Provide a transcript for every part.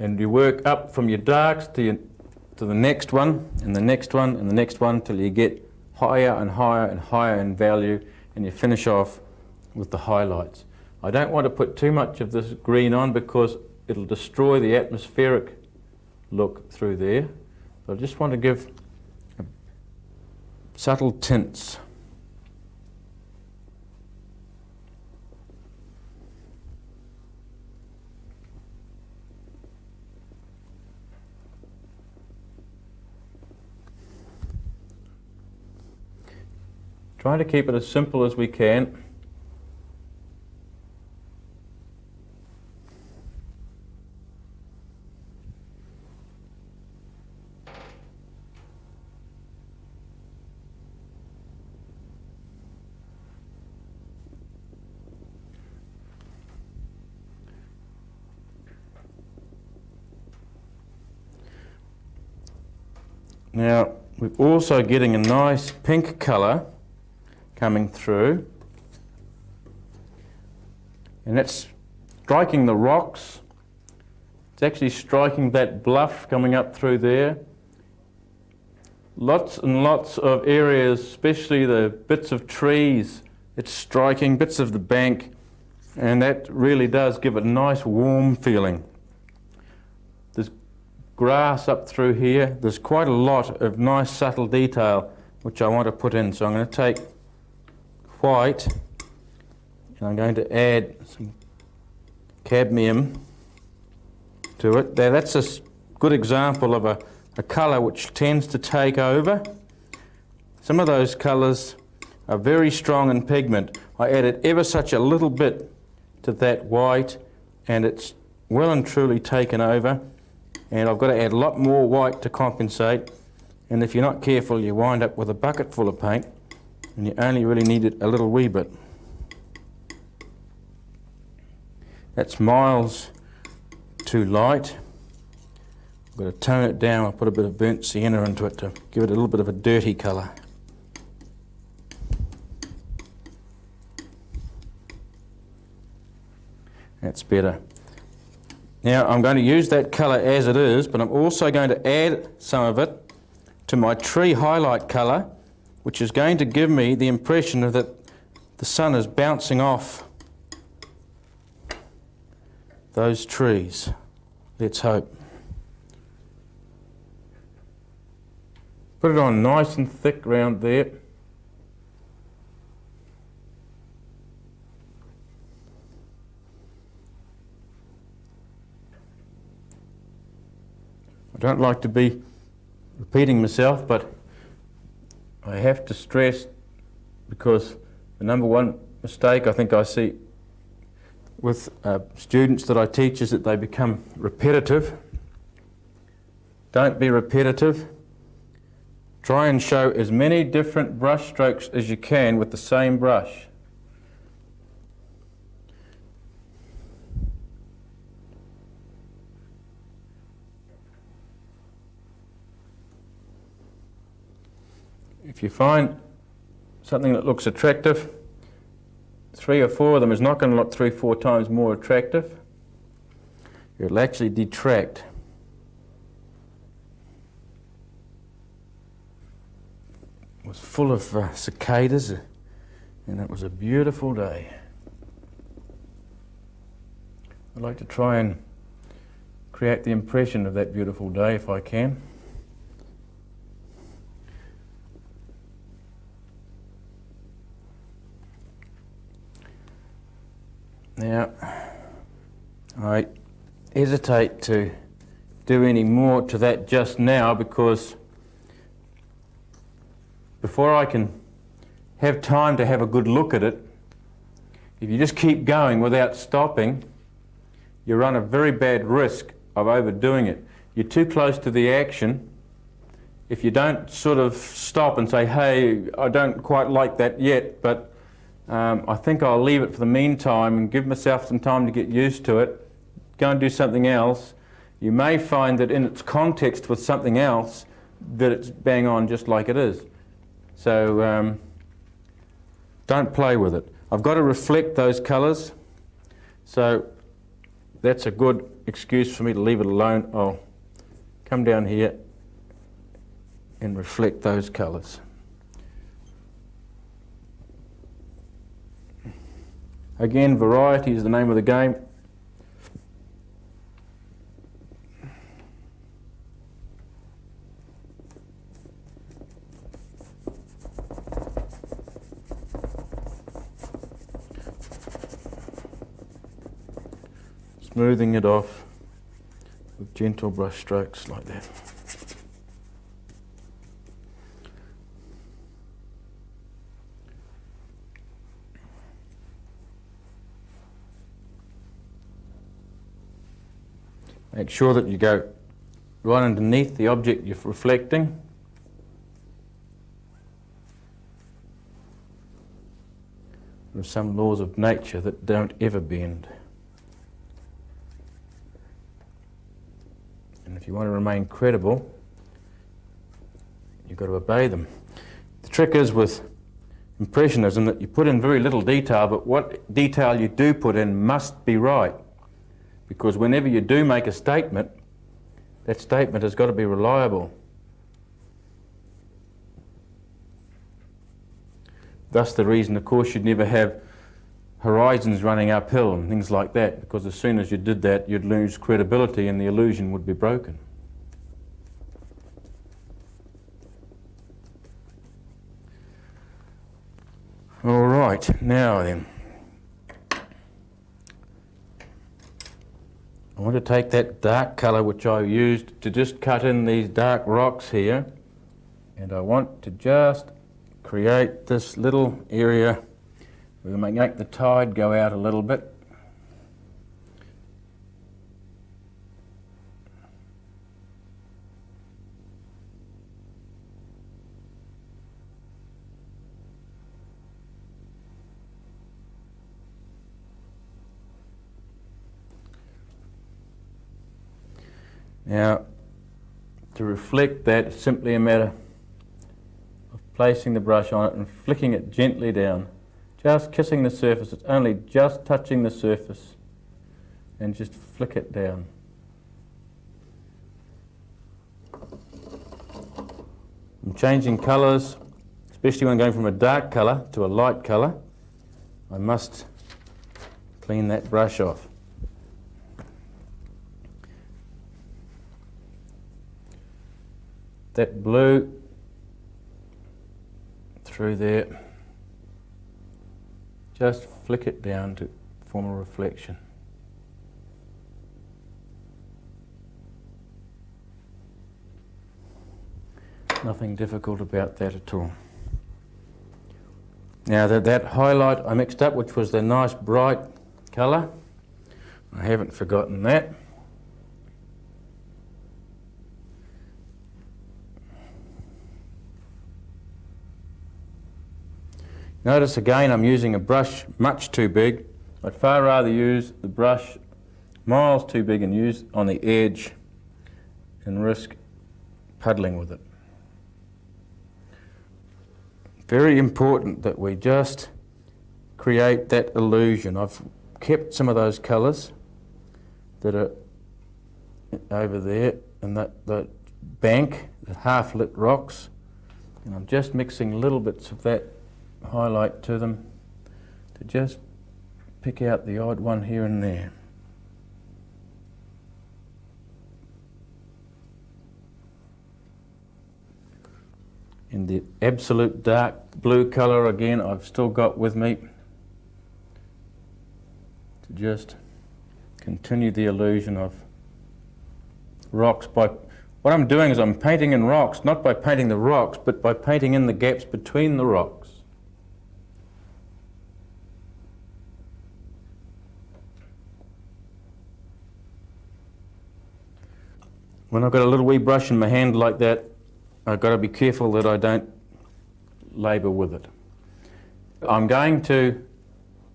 And you work up from your darks to the next one, and the next one, and the next one, till you get higher and higher and higher in value, and you finish off with the highlights. I don't want to put too much of this green on because it'll destroy the atmospheric look through there. So I just want to give subtle tints. Trying to keep it as simple as we can. Now, we're also getting a nice pink colour coming through, and that's striking the rocks. It's actually striking that bluff coming up through there. Lots and lots of areas, especially the bits of trees, it's striking bits of the bank, and that really does give it a nice warm feeling. There's grass up through here. There's quite a lot of nice subtle detail which I want to put in, so I'm going to take white, and I'm going to add some cadmium to it. Now that's a good example of a colour which tends to take over. Some of those colours are very strong in pigment. I added ever such a little bit to that white, and it's well and truly taken over, and I've got to add a lot more white to compensate, and if you're not careful you wind up with a bucket full of paint, and you only really need it a little wee bit. That's miles too light. I've got to tone it down. I'll put a bit of burnt sienna into it to give it a little bit of a dirty colour. That's better. Now I'm going to use that colour as it is, but I'm also going to add some of it to my tree highlight colour, which is going to give me the impression that the sun is bouncing off those trees. Let's hope. Put it on nice and thick round there. I don't like to be repeating myself, but I have to stress, because the number one mistake I think I see with students that I teach is that they become repetitive. Don't be repetitive. Try and show as many different brush strokes as you can with the same brush. If you find something that looks attractive, 3 or 4 of them is not going to look 3 or 4 times more attractive. It'll actually detract. It was full of cicadas, and it was a beautiful day. I'd like to try and create the impression of that beautiful day if I can. Now, I hesitate to do any more to that just now, because before I can have time to have a good look at it, if you just keep going without stopping, you run a very bad risk of overdoing it. You're too close to the action. If you don't sort of stop and say, hey, I don't quite like that yet, but I think I'll leave it for the meantime and give myself some time to get used to it, go and do something else, you may find that in its context with something else that it's bang on just like it is. So don't play with it. I've got to reflect those colours, so that's a good excuse for me to leave it alone. I'll come down here and reflect those colours. Again, variety is the name of the game. Smoothing it off with gentle brush strokes like that. Make sure that you go right underneath the object you're reflecting. There are some laws of nature that don't ever bend. And if you want to remain credible, you've got to obey them. The trick is with Impressionism that you put in very little detail, but what detail you do put in must be right. Because whenever you do make a statement, that statement has got to be reliable. Thus the reason, of course, you'd never have horizons running uphill and things like that, because as soon as you did that, you'd lose credibility and the illusion would be broken. All right, now then. I want to take that dark colour which I used to just cut in these dark rocks here, and I want to just create this little area. We'll make the tide go out a little bit. Now, to reflect that, it's simply a matter of placing the brush on it and flicking it gently down. Just kissing the surface, it's only just touching the surface, and just flick it down. I'm changing colours, especially when I'm going from a dark colour to a light colour. I must clean that brush off. That blue through there, just flick it down to form a reflection. Nothing difficult about that at all. Now that highlight I mixed up, which was the nice bright colour, I haven't forgotten that. Notice again I'm using a brush much too big. I'd far rather use the brush miles too big and use on the edge and risk puddling with it. Very important that we just create that illusion. I've kept some of those colours that are over there and that bank, the half-lit rocks, and I'm just mixing little bits of that highlight to them to just pick out the odd one here and there. In the absolute dark blue colour again I've still got with me to just continue the illusion of rocks. What I'm doing is I'm painting in rocks, not by painting the rocks, but by painting in the gaps between the rocks. When I've got a little wee brush in my hand like that, I've got to be careful that I don't labour with it. I'm going to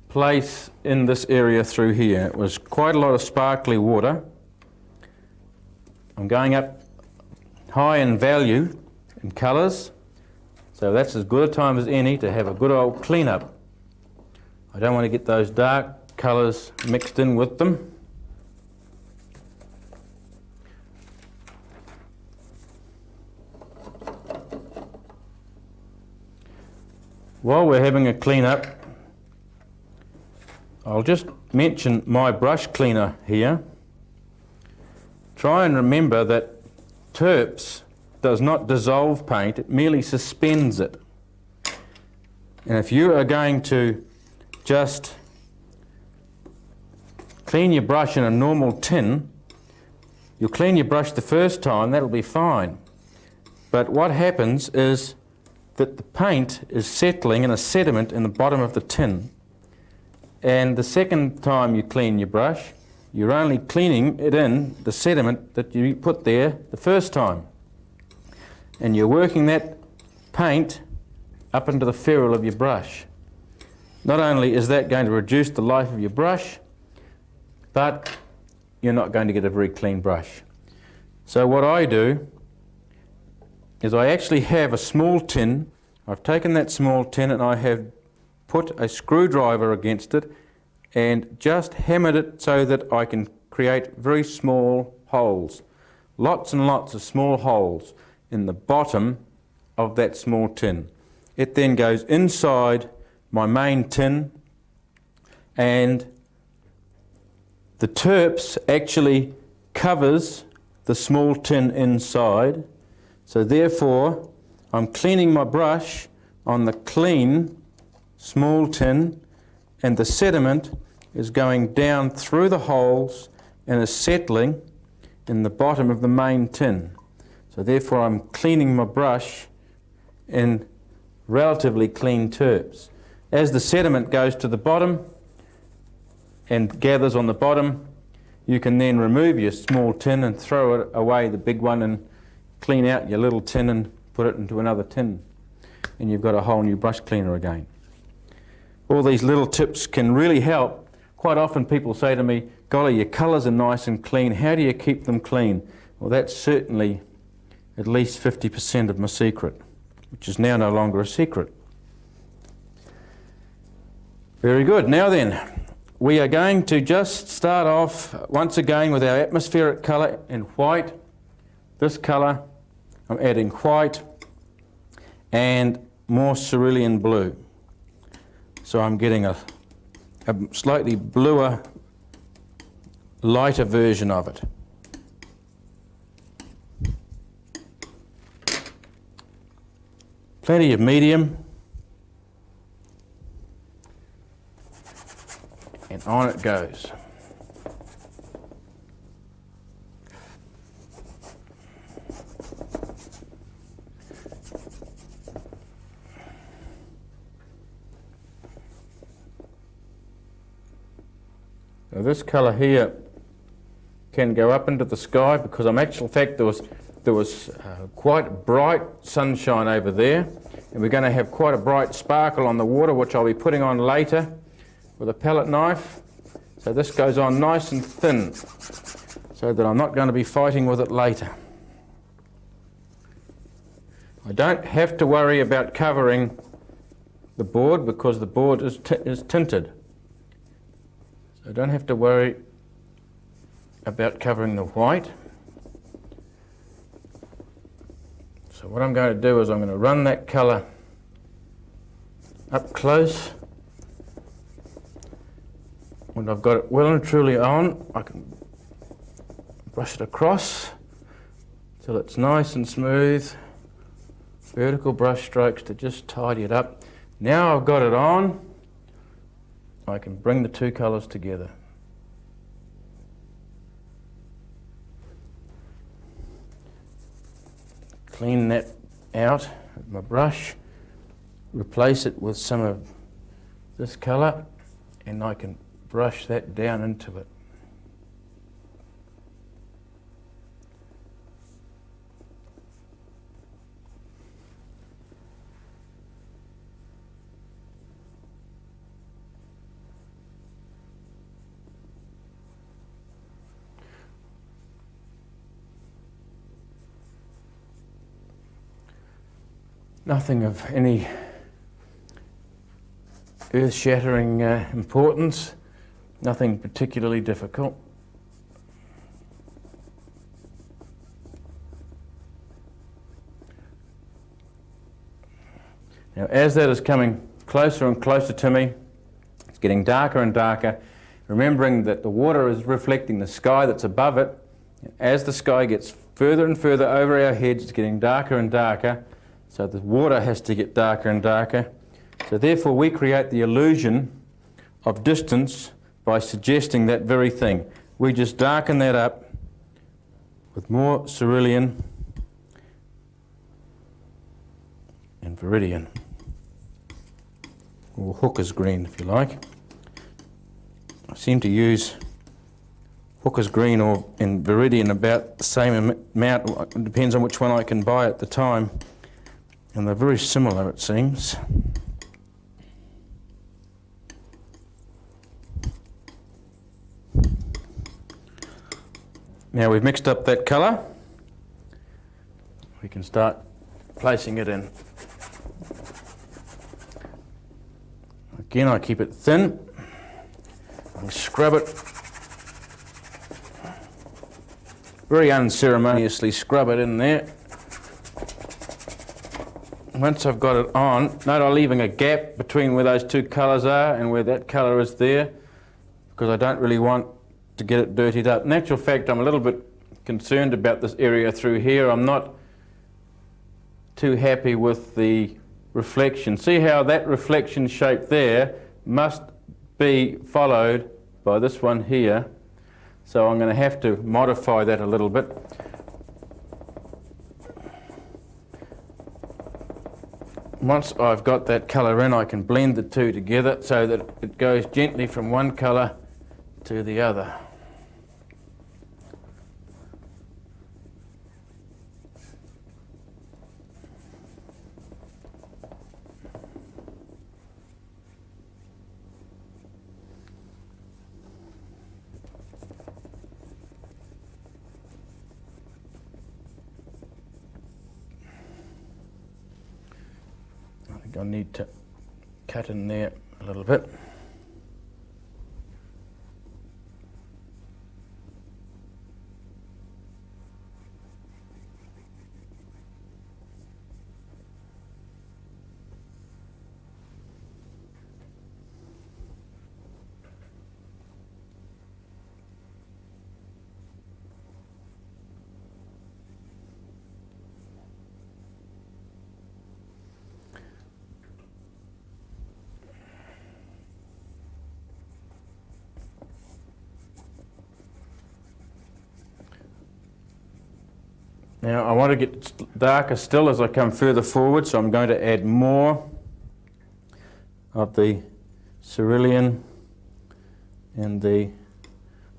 place in this area through here. It was quite a lot of sparkly water. I'm going up high in value in colours, so that's as good a time as any to have a good old clean up. I don't want to get those dark colours mixed in with them. While we're having a clean up, I'll just mention my brush cleaner here. Try and remember that terps does not dissolve paint, it merely suspends it. And if you are going to just clean your brush in a normal tin, you'll clean your brush the first time, that'll be fine. But what happens is that the paint is settling in a sediment in the bottom of the tin. And the second time you clean your brush, you're only cleaning it in the sediment that you put there the first time. And you're working that paint up into the ferrule of your brush. Not only is that going to reduce the life of your brush, but you're not going to get a very clean brush. So what I do is I actually have a small tin. I've taken that small tin and I have put a screwdriver against it and just hammered it so that I can create very small holes. Lots and lots of small holes in the bottom of that small tin. It then goes inside my main tin, and the terps actually covers the small tin inside. So therefore, I'm cleaning my brush on the clean small tin, and the sediment is going down through the holes and is settling in the bottom of the main tin. So therefore, I'm cleaning my brush in relatively clean terps. As the sediment goes to the bottom and gathers on the bottom, you can then remove your small tin and throw it away, the big one, and clean out your little tin and put it into another tin. And you've got a whole new brush cleaner again. All these little tips can really help. Quite often people say to me, golly, your colours are nice and clean, how do you keep them clean? Well, that's certainly at least 50% of my secret, which is now no longer a secret. Very good. Now then, we are going to just start off once again with our atmospheric colour in white. This colour, I'm adding white and more cerulean blue. So I'm getting a slightly bluer, lighter version of it. Plenty of medium. And on it goes. Now this colour here can go up into the sky because in actual fact there was quite bright sunshine over there, and we're going to have quite a bright sparkle on the water, which I'll be putting on later with a palette knife. So this goes on nice and thin so that I'm not going to be fighting with it later. I don't have to worry about covering the board because the board is tinted. So I don't have to worry about covering the white. So what I'm going to do is I'm going to run that colour up close. When I've got it well and truly on, I can brush it across till it's nice and smooth. Vertical brush strokes to just tidy it up. Now I've got it on, I can bring the two colours together. Clean that out with my brush, replace it with some of this colour, and I can brush that down into it. Nothing of any earth-shattering importance. Nothing particularly difficult. Now, as that is coming closer and closer to me. It's getting darker and darker, remembering that the water is reflecting the sky that's above it. As the sky gets further and further over our heads, it's getting darker and darker, so the water has to get darker and darker. So therefore we create the illusion of distance by suggesting that very thing. We just darken that up with more cerulean and viridian, or hooker's green if you like. I seem to use hooker's green or in viridian about the same amount. It depends on which one I can buy at the time, and they're very similar it seems. Now we've mixed up that colour, we can start placing it in. Again, I keep it thin, I scrub it, very unceremoniously scrub it in there. Once I've got it on, note I'm leaving a gap between where those two colours are and where that colour is there, because I don't really want to get it dirtied up. In actual fact, I'm a little bit concerned about this area through here. I'm not too happy with the reflection. See how that reflection shape there must be followed by this one here. So I'm going to have to modify that a little bit. Once I've got that colour in, I can blend the two together so that it goes gently from one colour to the other. I think I need to cut in there a little bit. Now I want to get darker still as I come further forward, so I'm going to add more of the cerulean and the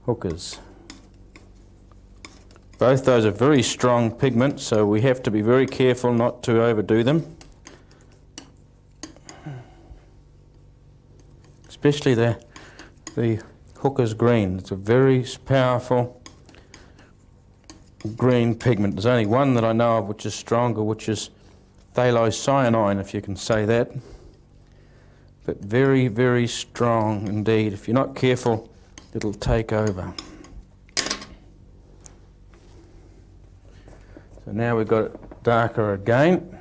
hookers. Both those are very strong pigments, so we have to be very careful not to overdo them. Especially the hooker's green. It's a very powerful green pigment. There's only one that I know of which is stronger, which is phthalocyanine, if you can say that. But very, very strong indeed. If you're not careful, it'll take over. So now we've got it darker again,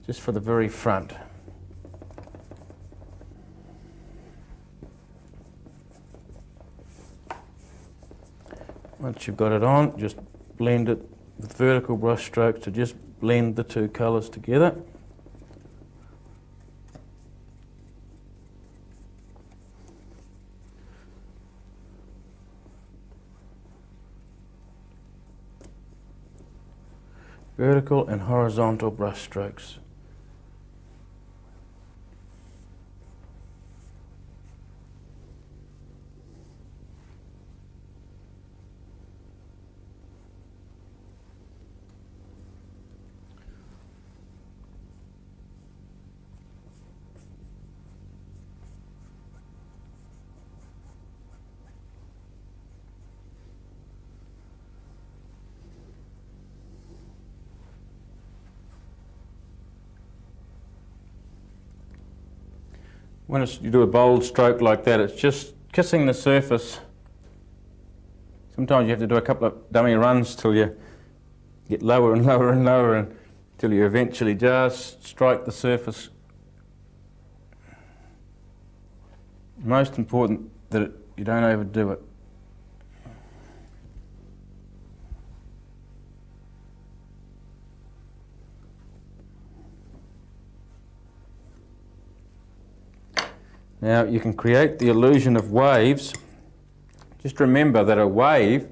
just for the very front. Once you've got it on, just blend it with vertical brush strokes to just blend the two colours together. Vertical and horizontal brush strokes. When you do a bold stroke like that, it's just kissing the surface. Sometimes you have to do a couple of dummy runs till you get lower and lower and lower until you eventually just strike the surface Most important that you don't overdo it. Now you can create the illusion of waves. Just remember that a wave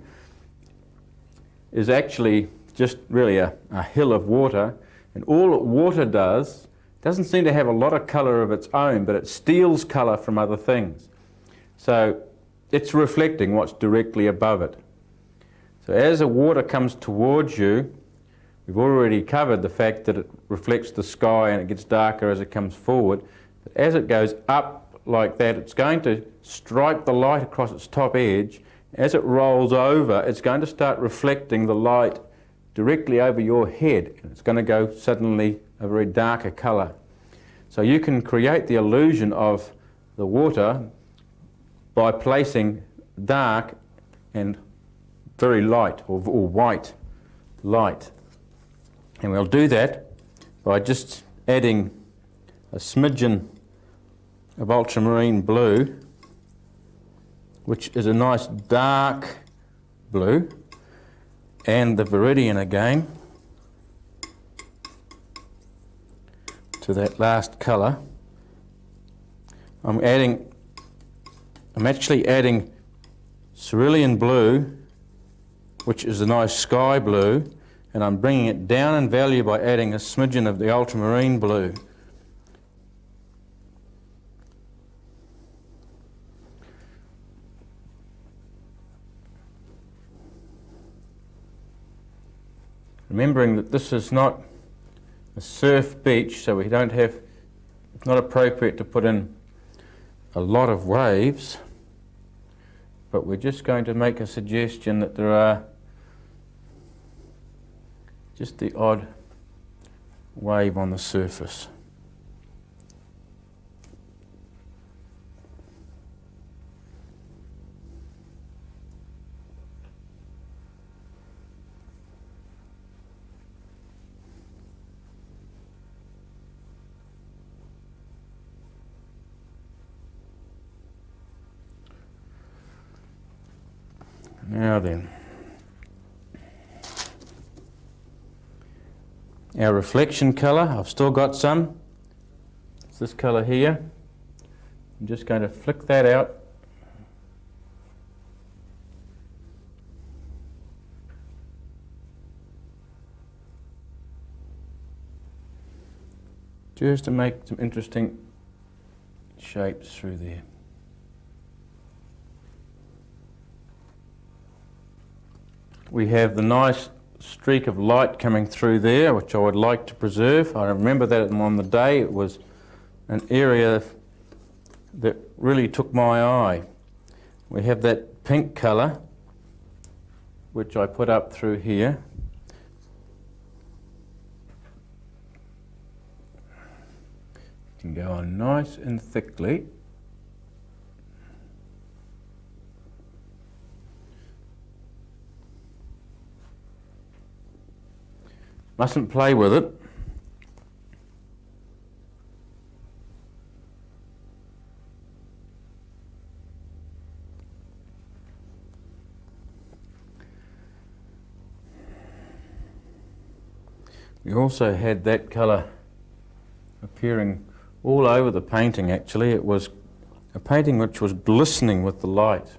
is actually just really a hill of water, and all water doesn't seem to have a lot of colour of its own, but it steals colour from other things. So it's reflecting what's directly above it. So as the water comes towards you, we've already covered the fact that it reflects the sky and it gets darker as it comes forward. But as it goes up like that, it's going to stripe the light across its top edge. As it rolls over, it's going to start reflecting the light directly over your head, and it's going to go suddenly a very darker colour. So you can create the illusion of the water by placing dark and very light or white light. And we'll do that by just adding a smidgen of ultramarine blue, which is a nice dark blue, and the viridian again to that last colour. I'm actually adding cerulean blue, which is a nice sky blue, and I'm bringing it down in value by adding a smidgen of the ultramarine blue. Remembering that this is not a surf beach, so we don't have, it's not appropriate to put in a lot of waves, but we're just going to make a suggestion that there are just the odd wave on the surface. Now then, our reflection colour, I've still got some. It's this colour here. I'm just going to flick that out. Just to make some interesting shapes through there. We have the nice streak of light coming through there, which I would like to preserve. I remember that on the day it was an area that really took my eye. We have that pink colour, which I put up through here. It can go on nice and thickly. Mustn't play with it. We also had that colour appearing all over the painting actually. It was a painting which was glistening with the light.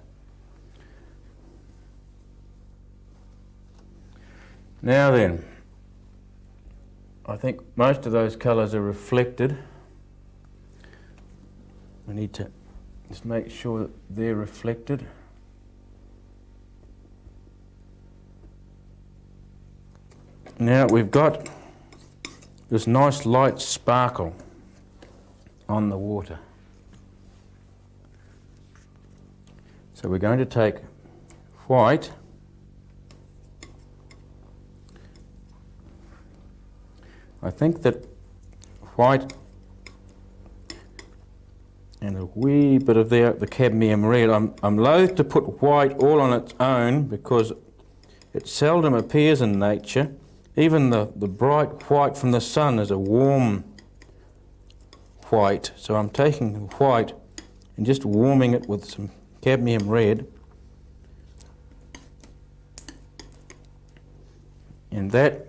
Now then, I think most of those colours are reflected. We need to just make sure that they're reflected. Now we've got this nice light sparkle on the water. So we're going to take white I think that white and a wee bit of the cadmium red. I'm loath to put white all on its own because it seldom appears in nature. Even the bright white from the sun is a warm white. So I'm taking white and just warming it with some cadmium red. And that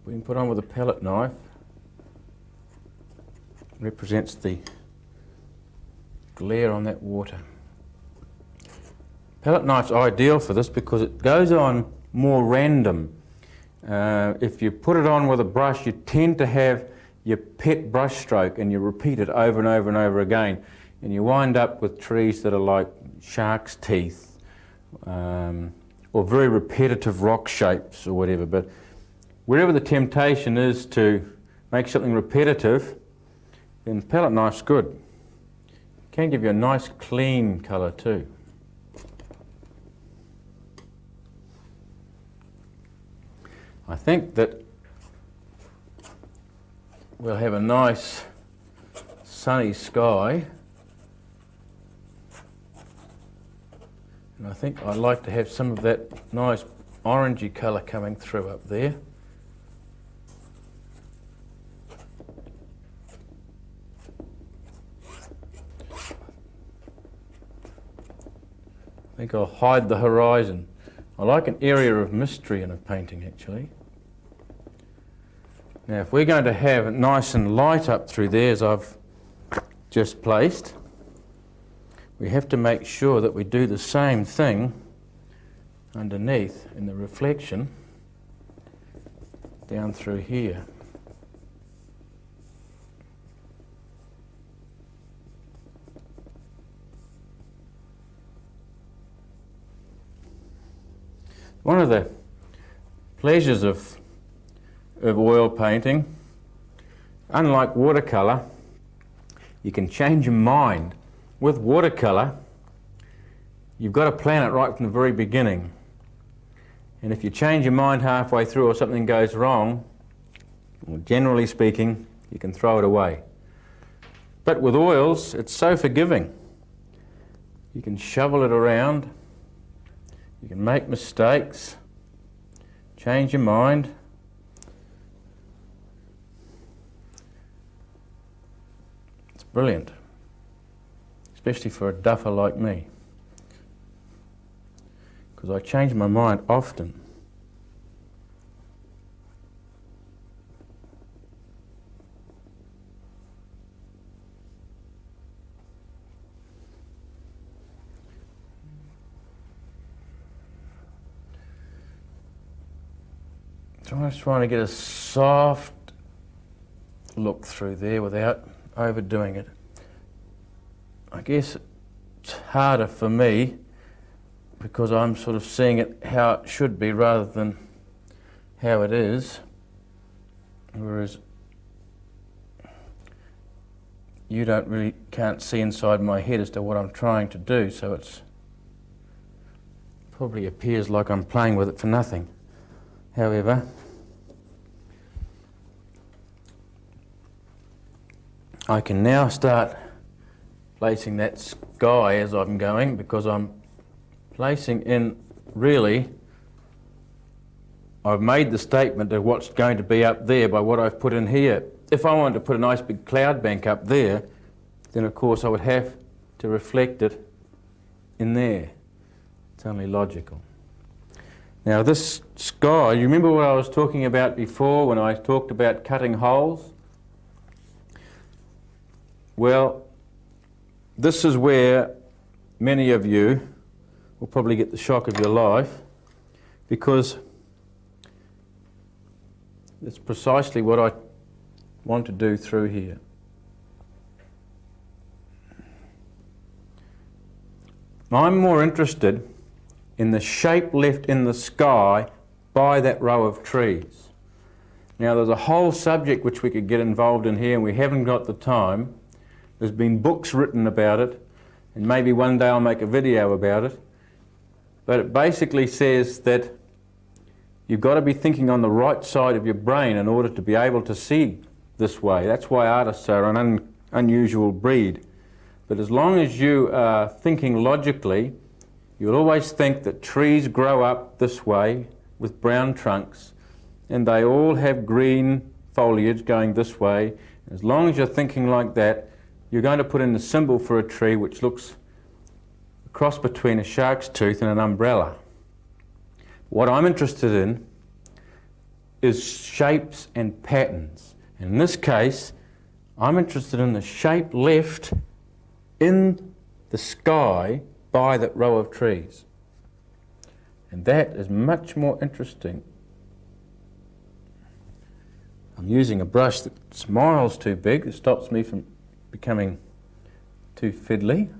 we can put on with a palette knife. Represents the glare on that water. Palette knife's ideal for this because it goes on more random. If you put it on with a brush, you tend to have your pet brush stroke and you repeat it over and over and over again, and you wind up with trees that are like shark's teeth or very repetitive rock shapes or whatever. But wherever the temptation is to make something repetitive, then palette knife's good. It can give you a nice clean colour too. I think that we'll have a nice sunny sky, and I think I'd like to have some of that nice orangey colour coming through up there. I think I'll hide the horizon. I like an area of mystery in a painting actually. Now if we're going to have it nice and light up through there as I've just placed, we have to make sure that we do the same thing underneath in the reflection down through here. One of the pleasures of oil painting, unlike watercolour, you can change your mind. With watercolour, you've got to plan it right from the very beginning. And if you change your mind halfway through or something goes wrong, well, generally speaking, you can throw it away. But with oils, it's so forgiving. You can shovel it around. You can make mistakes, change your mind. It's brilliant, especially for a duffer like me, because I change my mind often. So I'm just trying to get a soft look through there without overdoing it. I guess it's harder for me because I'm sort of seeing it how it should be rather than how it is, whereas you can't see inside my head as to what I'm trying to do, so it's probably appears like I'm playing with it for nothing. However, I can now start placing that sky as I'm going, because I'm placing in, really, I've made the statement of what's going to be up there by what I've put in here. If I wanted to put a nice big cloud bank up there, then of course I would have to reflect it in there. It's only logical. Now this sky, you remember what I was talking about before when I talked about cutting holes? Well, this is where many of you will probably get the shock of your life, because it's precisely what I want to do through here. I'm more interested in the shape left in the sky by that row of trees. Now there's a whole subject which we could get involved in here, and we haven't got the time. There's been books written about it, and maybe one day I'll make a video about it. But it basically says that you've got to be thinking on the right side of your brain in order to be able to see this way. That's why artists are an unusual breed. But as long as you are thinking logically, you'll always think that trees grow up this way with brown trunks, and they all have green foliage going this way. As long as you're thinking like that, you're going to put in the symbol for a tree which looks a cross between a shark's tooth and an umbrella. What I'm interested in is shapes and patterns. And in this case, I'm interested in the shape left in the sky by that row of trees. And that is much more interesting. I'm using a brush that's miles too big. It stops me from becoming too fiddly.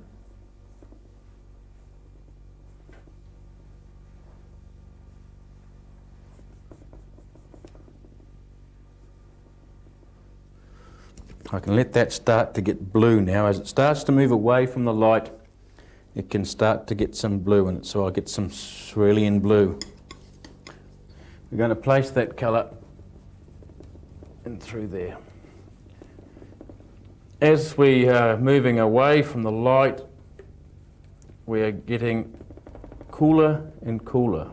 I can let that start to get blue now. As it starts to move away from the light, it can start to get some blue in it, so I'll get some cerulean blue. We're going to place that colour in through there. As we are moving away from the light, we are getting cooler and cooler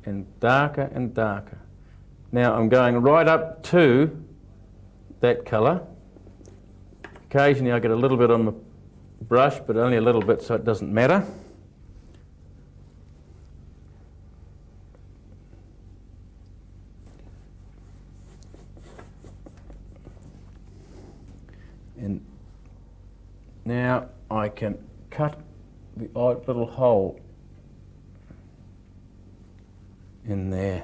and darker and darker. Now I'm going right up to that colour. Occasionally I get a little bit on the brush, but only a little bit, so it doesn't matter. And now I can cut the odd little hole in there.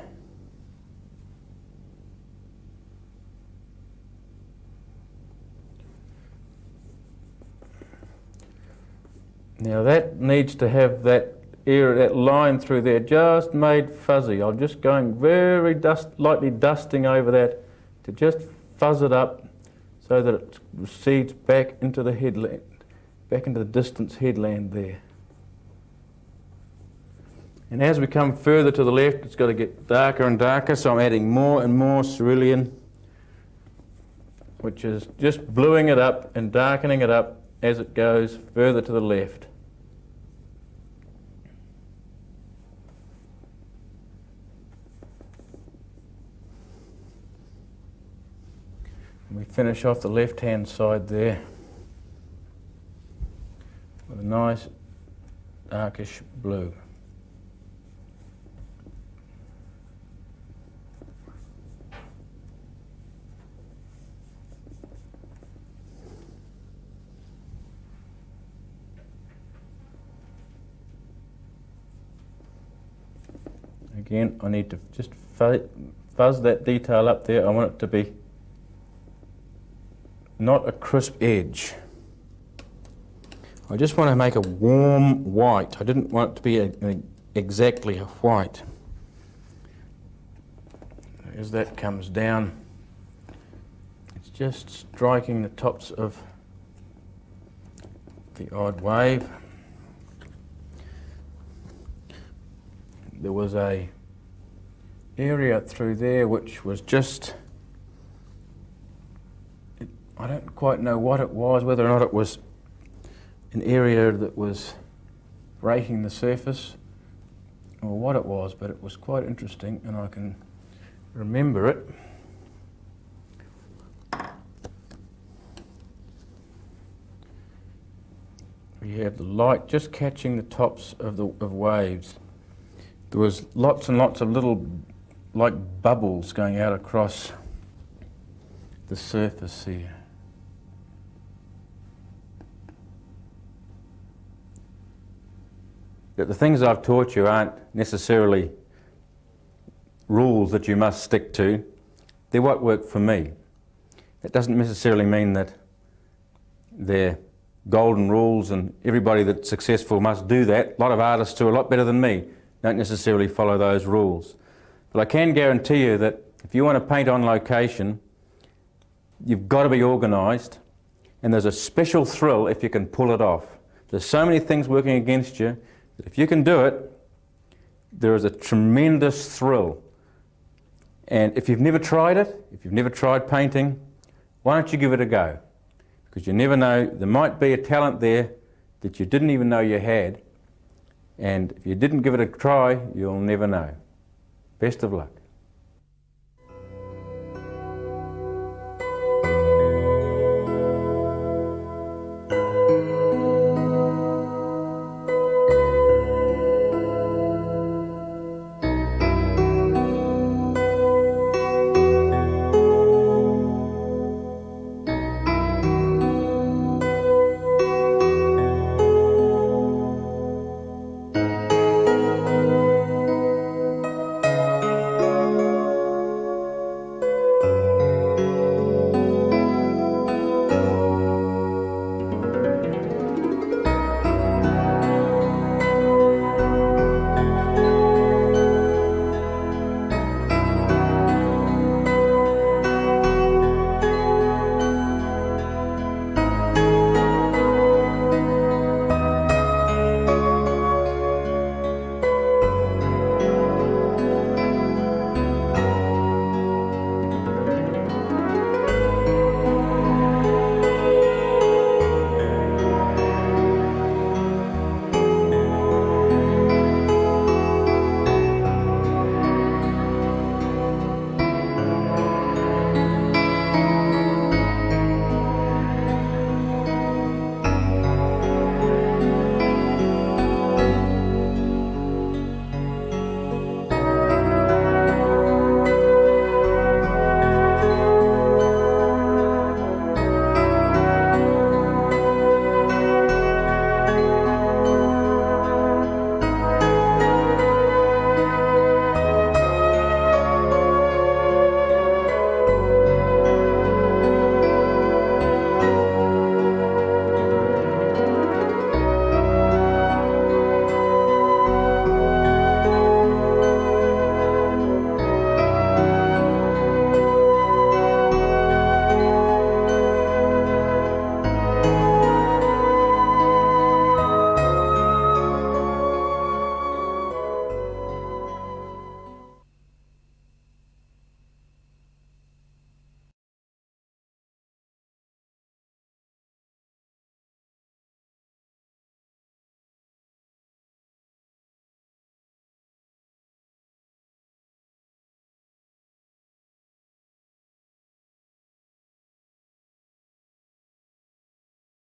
Now that needs to have that area, that line through there just made fuzzy. I'm just going very lightly dusting over that to just fuzz it up so that it recedes back into the headland, back into the distance headland there. And as we come further to the left, it's got to get darker and darker, so I'm adding more and more cerulean, which is just bluing it up and darkening it up as it goes further to the left. And we finish off the left-hand side there with a nice darkish blue. Again, I need to just fuzz that detail up there. I want it to be not a crisp edge. I just want to make a warm white. I didn't want it to be exactly a white. As that comes down, it's just striking the tops of the odd wave. There was a area through there which was just, I don't quite know what it was, whether or not it was an area that was breaking the surface or what it was, but it was quite interesting and I can remember it. We have the light just catching the tops of waves. There was lots and lots of little, like bubbles going out across the surface here. That the things I've taught you aren't necessarily rules that you must stick to. They're what work for me. That doesn't necessarily mean that they're golden rules and everybody that's successful must do that. A lot of artists who are a lot better than me don't necessarily follow those rules. But I can guarantee you that if you want to paint on location, you've got to be organised, and there's a special thrill if you can pull it off. There's so many things working against you that if you can do it, there is a tremendous thrill. And if you've never tried it, if you've never tried painting, why don't you give it a go? Because you never know, there might be a talent there that you didn't even know you had. And if you didn't give it a try, you'll never know. Best of luck.